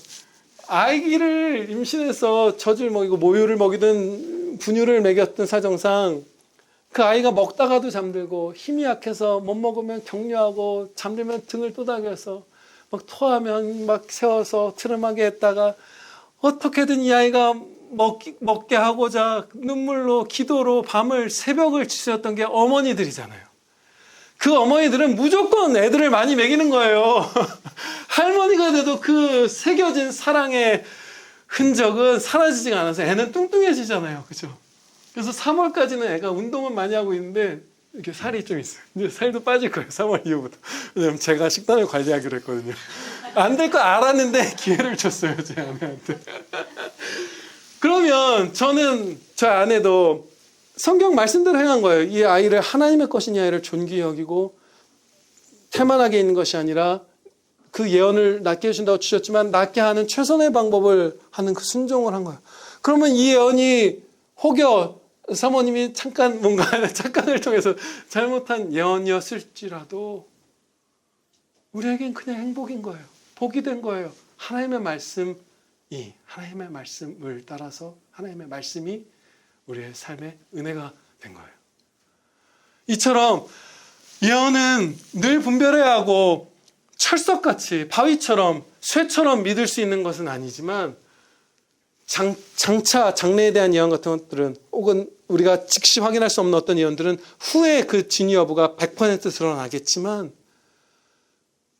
아기를 임신해서 젖을 먹이고 모유를 먹이든 분유를 먹였든 사정상 그 아이가 먹다가도 잠들고 힘이 약해서 못 먹으면 격려하고 잠들면 등을 또닥여서 막 토하면 막 세워서 트름하게 했다가 어떻게든 이 아이가 먹게 하고자 눈물로 기도로 밤을 새벽을 지새웠던 게 어머니들이잖아요. 그 어머니들은 무조건 애들을 많이 먹이는 거예요. 할머니가 돼도 그 새겨진 사랑의 흔적은 사라지지가 않아서 애는 뚱뚱해지잖아요. 그죠? 그래서 3월까지는 애가 운동은 많이 하고 있는데 이렇게 살이 좀 있어요. 이제 살도 빠질 거예요. 3월 이후부터. 왜냐면 제가 식단을 관리하기로 했거든요. 안 될 거 알았는데 기회를 줬어요. 제 아내한테. 그러면 저는 저 아내도 성경 말씀대로 행한 거예요. 이 아이를 하나님의 것인 이 아이를 존귀히 여기고 태만하게 있는 것이 아니라 그 예언을 낫게 해준다고 주셨지만 낫게 하는 최선의 방법을 하는 그 순종을 한 거예요. 그러면 이 예언이 혹여 사모님이 잠깐 뭔가 착각을 통해서 잘못한 예언이었을지라도 우리에겐 그냥 행복인 거예요. 복이 된 거예요. 하나님의 말씀을 따라서 하나님의 말씀이 우리의 삶의 은혜가 된 거예요. 이처럼 예언은 늘 분별해야 하고 철석같이 바위처럼 쇠처럼 믿을 수 있는 것은 아니지만 장차 장래에 대한 예언 같은 것들은 혹은 우리가 즉시 확인할 수 없는 어떤 예언들은 후에 그 진위 여부가 100% 드러나겠지만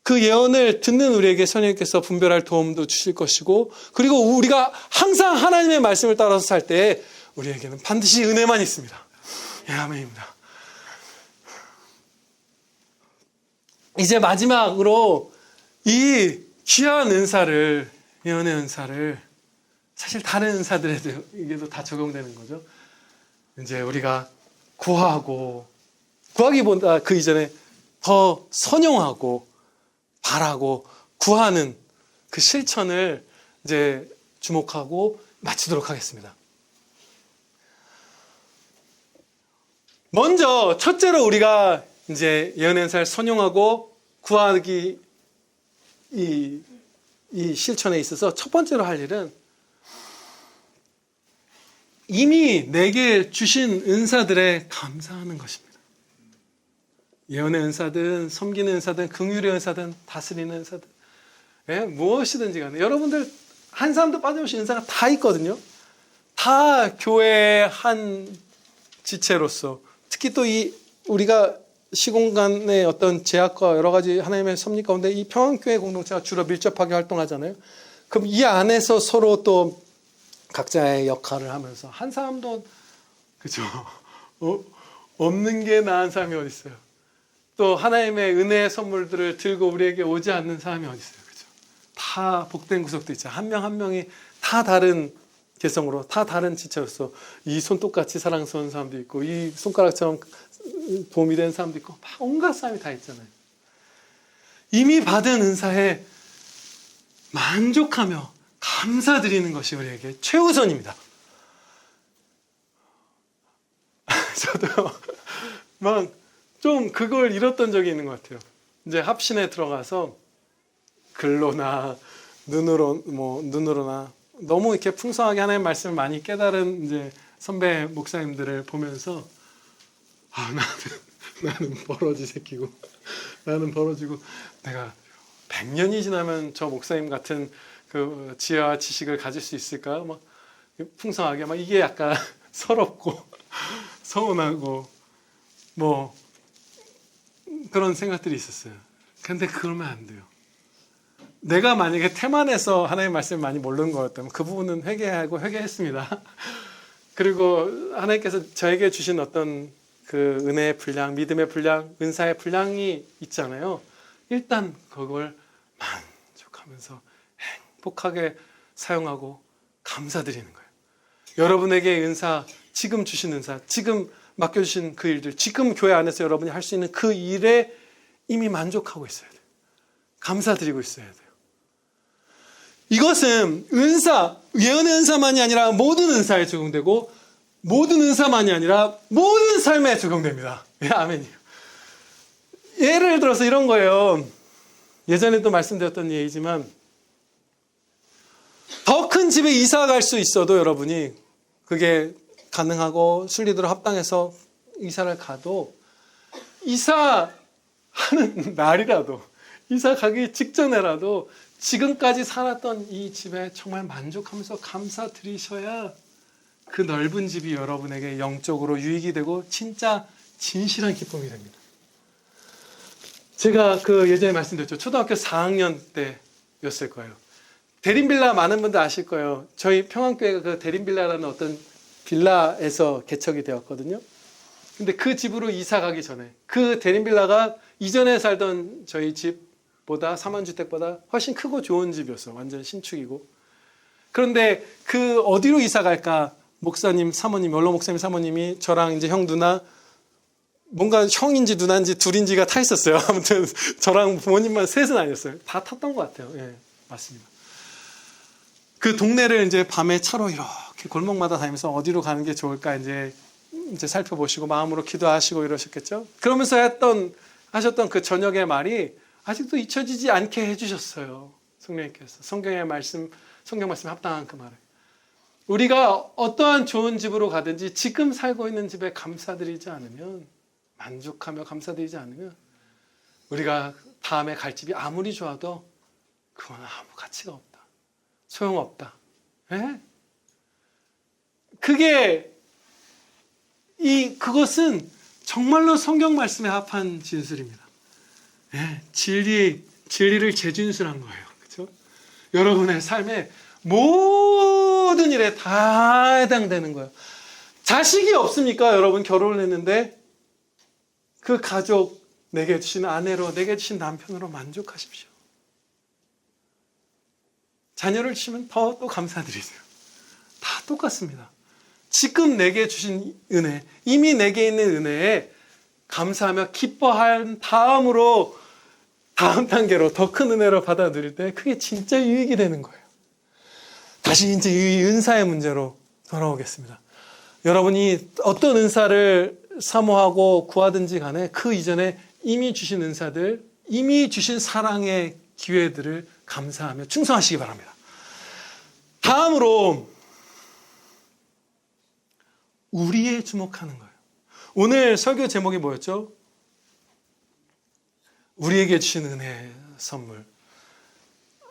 그 예언을 듣는 우리에게 성령님께서 분별할 도움도 주실 것이고 그리고 우리가 항상 하나님의 말씀을 따라서 살 때 우리에게는 반드시 은혜만 있습니다. 예, 아멘입니다. 이제 마지막으로 이 귀한 은사를 예언의 은사를 사실 다른 은사들에게도 다 적용되는 거죠. 이제 우리가 구하기보다 그 이전에 더 선용하고 바라고 구하는 그 실천을 이제 주목하고 마치도록 하겠습니다. 먼저 첫째로 우리가 이제 예언의 은사를 선용하고 구하기 이 실천에 있어서 첫 번째로 할 일은 이미 내게 주신 은사들에 감사하는 것입니다. 예언의 은사든 섬기는 은사든 긍휼의 은사든 다스리는 은사든 무엇이든지 간에 여러분들 한 사람도 빠짐없이 은사가 다 있거든요. 다 교회의 한 지체로서 특히 또 이 우리가 시공간의 어떤 제약과 여러 가지 하나님의 섭리 가운데 이 평안교회 공동체가 주로 밀접하게 활동하잖아요. 그럼 이 안에서 서로 또 각자의 역할을 하면서 한 사람도 그죠? 없는 게 나은 사람이 어디 있어요? 또 하나님의 은혜의 선물들을 들고 우리에게 오지 않는 사람이 어디 있어요? 그죠? 다 복된 구석도 있죠. 한 명 한 명이 다 다른 개성으로 다 다른 지체로서 이 손톱같이 사랑스러운 사람도 있고 이 손가락처럼 도움이 되는 사람도 있고 막 온갖 사람이 다 있잖아요. 이미 받은 은사에 만족하며 감사드리는 것이 우리에게 최우선입니다. 저도 막 좀 그걸 잃었던 적이 있는 것 같아요. 이제 합신에 들어가서 글로나 눈으로나 너무 이렇게 풍성하게 하나님의 말씀을 많이 깨달은 이제 선배 목사님들을 보면서 나는 버러지 새끼고 나는 버러지고 내가 100년이 지나면 저 목사님 같은 그 지혜와 지식을 가질 수 있을까? 막 풍성하게 막 이게 약간 서럽고 서운하고 뭐 그런 생각들이 있었어요. 근데 그러면 안 돼요. 내가 만약에 태만해서 하나님의 말씀을 많이 모르는 거였다면 그 부분은 회개했습니다. 그리고 하나님께서 저에게 주신 어떤 그 은혜의 분량, 믿음의 분량, 은사의 분량이 있잖아요. 일단 그걸 만족하면서 행복하게 사용하고 감사드리는 거예요. 여러분에게 은사, 지금 주신 은사, 지금 맡겨주신 그 일들, 지금 교회 안에서 여러분이 할 수 있는 그 일에 이미 만족하고 있어야 돼요. 감사드리고 있어야 돼요. 이것은 은사, 예언의 은사만이 아니라 모든 은사에 적용되고 모든 은사만이 아니라 모든 삶에 적용됩니다. 아멘이요. 예를 들어서 이런 거예요. 예전에도 말씀드렸던 얘기지만 더 큰 집에 이사 갈 수 있어도 여러분이 그게 가능하고 순리대로 합당해서 이사를 가도 이사하는 날이라도 이사 가기 직전에라도 지금까지 살았던 이 집에 정말 만족하면서 감사드리셔야 그 넓은 집이 여러분에게 영적으로 유익이 되고 진짜 진실한 기쁨이 됩니다. 제가 그 예전에 말씀드렸죠. 초등학교 4학년 때였을 거예요. 대림빌라 많은 분들 아실 거예요. 저희 평안교회가 그 대림빌라라는 어떤 빌라에서 개척이 되었거든요. 근데 그 집으로 이사 가기 전에 그 대림빌라가 이전에 살던 저희 집보다 3원주택보다 훨씬 크고 좋은 집이었어요. 완전 신축이고. 그런데 그 어디로 이사 갈까? 목사님, 사모님, 원로 목사님, 사모님이 저랑 이제 형, 누나 뭔가 형인지 누나인지 둘인지가 타 있었어요. 아무튼 저랑 부모님만 셋은 아니었어요. 다 탔던 것 같아요. 예, 맞습니다. 그 동네를 이제 밤에 차로 이렇게 골목마다 다니면서 어디로 가는 게 좋을까 이제 살펴보시고 마음으로 기도하시고 이러셨겠죠. 그러면서 하셨던 그 저녁의 말이 아직도 잊혀지지 않게 해주셨어요. 성령님께서 성경 말씀에 합당한 그 말을. 우리가 어떠한 좋은 집으로 가든지 지금 살고 있는 집에 감사드리지 않으면, 만족하며 감사드리지 않으면 우리가 다음에 갈 집이 아무리 좋아도 그건 아무 가치가 없다. 소용없다. 예? 그것은 정말로 성경 말씀에 합한 진술입니다. 예, 진리를 재진술한 거예요. 그렇죠? 여러분의 삶에 모든 일에 다 해당되는 거예요. 자식이 없습니까? 여러분 결혼을 했는데 그 가족 내게 주신 아내로, 내게 주신 남편으로 만족하십시오. 자녀를 주시면 더 또 감사드리세요. 다 똑같습니다. 지금 내게 주신 은혜, 이미 내게 있는 은혜에 감사하며 기뻐한 다음으로 다음 단계로 더 큰 은혜로 받아들일 때 그게 진짜 유익이 되는 거예요. 다시 이제 이 은사의 문제로 돌아오겠습니다. 여러분이 어떤 은사를 사모하고 구하든지 간에 그 이전에 이미 주신 은사들, 이미 주신 사랑의 기회들을 감사하며 충성하시기 바랍니다. 다음으로 우리에 주목하는 거예요. 오늘 설교 제목이 뭐였죠? 우리에게 주신 은혜의 선물.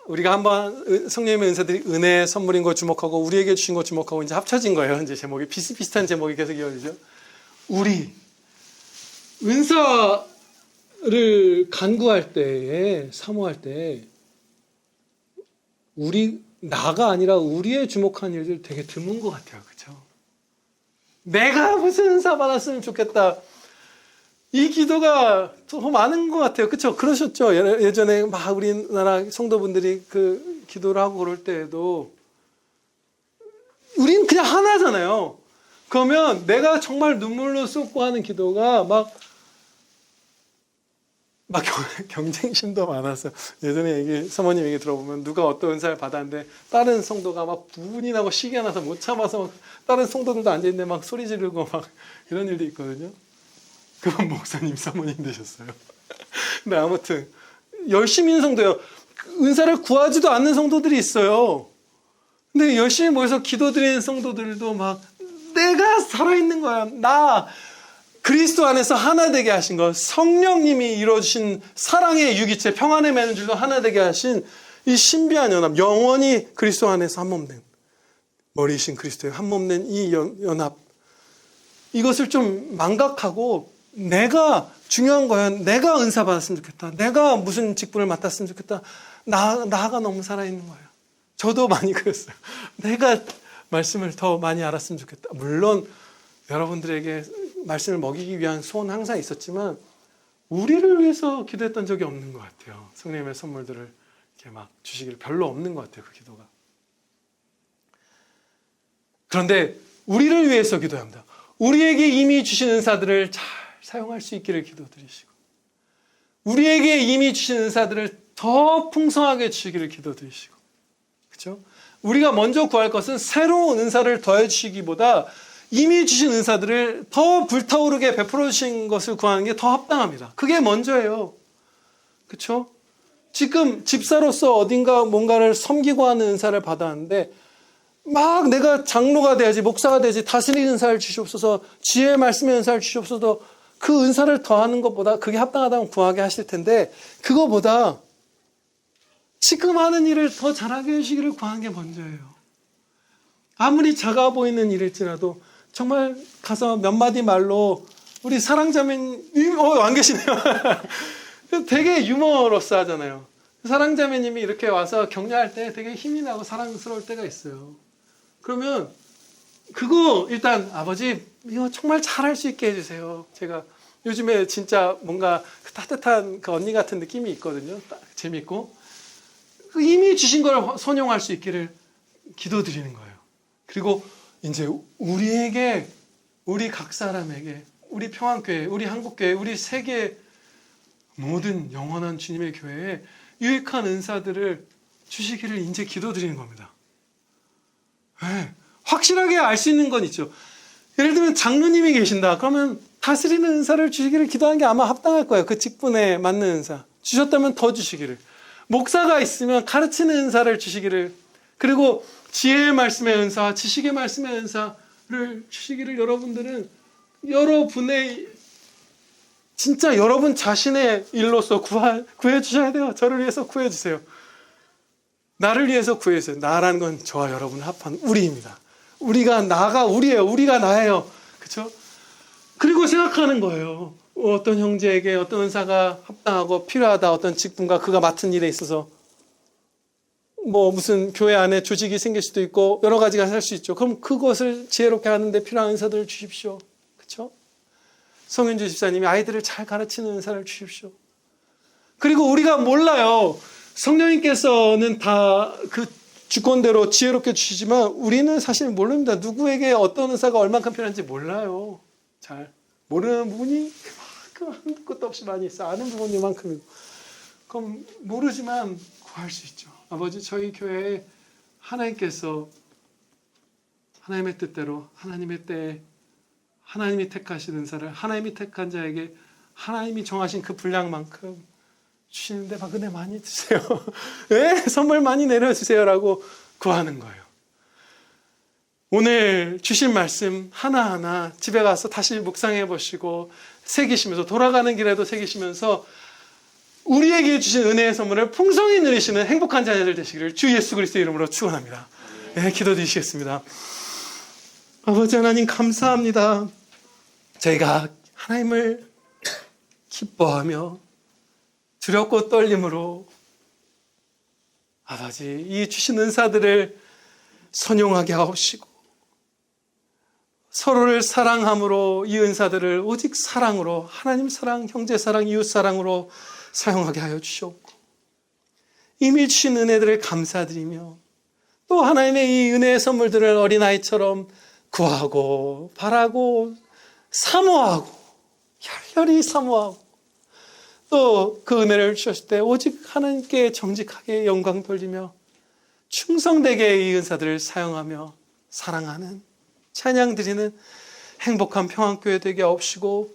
우리가 한번 성령님의 은사들이 은혜의 선물인 거 주목하고 우리에게 주신 거 주목하고 이제 합쳐진 거예요. 이제 제목이 비슷비슷한 제목이 계속 이어지죠. 우리 은사를 간구할 때에 사모할 때 나가 아니라 우리의 주목한 일들 되게 드문 것 같아요. 그렇죠? 내가 무슨 은사 받았으면 좋겠다. 이 기도가 더 많은 것 같아요. 그렇죠? 그러셨죠? 예전에 막 우리나라 성도분들이 그 기도를 하고 그럴 때에도 우린 그냥 하나잖아요. 그러면 내가 정말 눈물로 쏟고 하는 기도가 막 경쟁심도 많았어요. 예전에 사모님 얘기 들어보면 누가 어떤 은사를 받았는데 다른 성도가 막 분이 나고 시기가 나서 못 참아서 막 다른 성도들도 앉아있는데 막 소리 지르고 막 이런 일도 있거든요. 그건 목사님, 사모님 되셨어요. 근데 아무튼 열심히 있는 성도예요. 은사를 구하지도 않는 성도들이 있어요. 근데 열심히 모여서 기도드리는 성도들도 막 내가 살아있는 거야. 나 그리스도 안에서 하나 되게 하신 것, 성령님이 이루어주신 사랑의 유기체, 평안의 매는줄로 하나 되게 하신 이 신비한 연합, 영원히 그리스도 안에서 한몸된 머리이신 그리스도의 한몸된 이 연합, 이것을 좀 망각하고 내가 중요한 거야. 내가 은사 받았으면 좋겠다. 내가 무슨 직분을 맡았으면 좋겠다. 나가 너무 살아있는 거예요. 저도 많이 그랬어요. 내가 말씀을 더 많이 알았으면 좋겠다. 물론 여러분들에게 말씀을 먹이기 위한 소원 항상 있었지만 우리를 위해서 기도했던 적이 없는 것 같아요. 성령님의 선물들을 이렇게 막 주시기를 별로 없는 것 같아요. 그 기도가. 그런데 우리를 위해서 기도해야 합니다. 우리에게 이미 주신 은사들을 잘 사용할 수 있기를 기도드리시고 우리에게 이미 주신 은사들을 더 풍성하게 주시기를 기도드리시고 그렇죠? 우리가 먼저 구할 것은 새로운 은사를 더해 주시기보다 이미 주신 은사들을 더 불타오르게 베풀어 주신 것을 구하는 게 더 합당합니다. 그게 먼저예요. 그렇죠? 지금 집사로서 어딘가 뭔가를 섬기고 하는 은사를 받았는데 막 내가 장로가 돼야지, 목사가 돼야지, 다스리는 은사를 주시옵소서, 지혜의 말씀의 은사를 주시옵소서, 그 은사를 더하는 것보다 그게 합당하다면 구하게 하실 텐데 그거보다 지금 하는 일을 더 잘하게 해주시기를 구하는 게 먼저예요. 아무리 작아 보이는 일일지라도 정말 가서 몇 마디 말로 우리 사랑자매님 안 계시네요. 되게 유머러스 하잖아요. 사랑자매님이 이렇게 와서 격려할 때 되게 힘이 나고 사랑스러울 때가 있어요. 그러면 그거 일단 아버지 이거 정말 잘할 수 있게 해주세요. 제가 요즘에 진짜 뭔가 따뜻한 그 언니 같은 느낌이 있거든요. 재밌고 이미 주신 걸 선용할 수 있기를 기도드리는 거예요. 그리고 이제 우리에게, 우리 각 사람에게, 우리 평안교회, 우리 한국교회, 우리 세계 모든 영원한 주님의 교회에 유익한 은사들을 주시기를 이제 기도드리는 겁니다. 네, 확실하게 알 수 있는 건 있죠. 예를 들면 장로님이 계신다. 그러면 다스리는 은사를 주시기를 기도하는 게 아마 합당할 거예요. 그 직분에 맞는 은사. 주셨다면 더 주시기를. 목사가 있으면 가르치는 은사를 주시기를. 그리고 지혜의 말씀의 은사, 지식의 말씀의 은사를 주시기를 여러분들은 여러분의 진짜 여러분 자신의 일로서 구해 주셔야 돼요. 저를 위해서 구해 주세요. 나를 위해서 구해 주세요. 나라는 건 저와 여러분을 합한 우리입니다. 우리가 나가 우리예요. 우리가 나예요. 그렇죠? 그리고 생각하는 거예요. 어떤 형제에게 어떤 은사가 합당하고 필요하다. 어떤 직분과 그가 맡은 일에 있어서 뭐 무슨 교회 안에 조직이 생길 수도 있고 여러 가지가 할 수 있죠. 그럼 그것을 지혜롭게 하는데 필요한 은사들을 주십시오. 그렇죠? 성현주 집사님이 아이들을 잘 가르치는 은사를 주십시오. 그리고 우리가 몰라요. 성령님께서는 다 그 주권대로 지혜롭게 주시지만 우리는 사실 모릅니다. 누구에게 어떤 은사가 얼만큼 필요한지 몰라요. 잘 모르는 부분이 그만큼 한도 끝도 없이 많이 있어. 아는 부분이 이만큼이고. 그럼 모르지만 구할 수 있죠. 아버지, 저희 교회에 하나님께서 하나님의 뜻대로 하나님의 때에 하나님이 택하신 은사를 하나님이 택한 자에게 하나님이 정하신 그 분량만큼 주시는데 막 은혜 많이 주세요. 네? 선물 많이 내려주세요라고 구하는 거예요. 오늘 주신 말씀 하나하나 집에 가서 다시 묵상해 보시고 새기시면서 돌아가는 길에도 새기시면서 우리에게 주신 은혜의 선물을 풍성히 누리시는 행복한 자녀들 되시기를 주 예수 그리스도의 이름으로 축원합니다. 네, 기도드리시겠습니다. 아버지 하나님 감사합니다. 저희가 하나님을 기뻐하며 두렵고 떨림으로 아버지 이 주신 은사들을 선용하게 하옵시고 서로를 사랑함으로 이 은사들을 오직 사랑으로 하나님 사랑, 형제 사랑, 이웃 사랑으로 사용하게 하여 주시옵고 이미 주신 은혜들을 감사드리며 또 하나님의 이 은혜의 선물들을 어린아이처럼 구하고 바라고 사모하고 열렬히 사모하고 또 그 은혜를 주셨을 때 오직 하나님께 정직하게 영광 돌리며 충성되게 이 은사들을 사용하며 사랑하는 찬양 드리는 행복한 평안교회 되게 하옵시고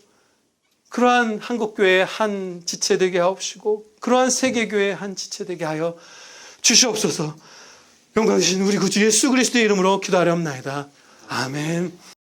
그러한 한국교회의 한 지체 되게 하옵시고 그러한 세계교회의 한 지체 되게 하여 주시옵소서. 영광 되신 우리 구주 예수 그리스도의 이름으로 기도하렵나이다. 아멘.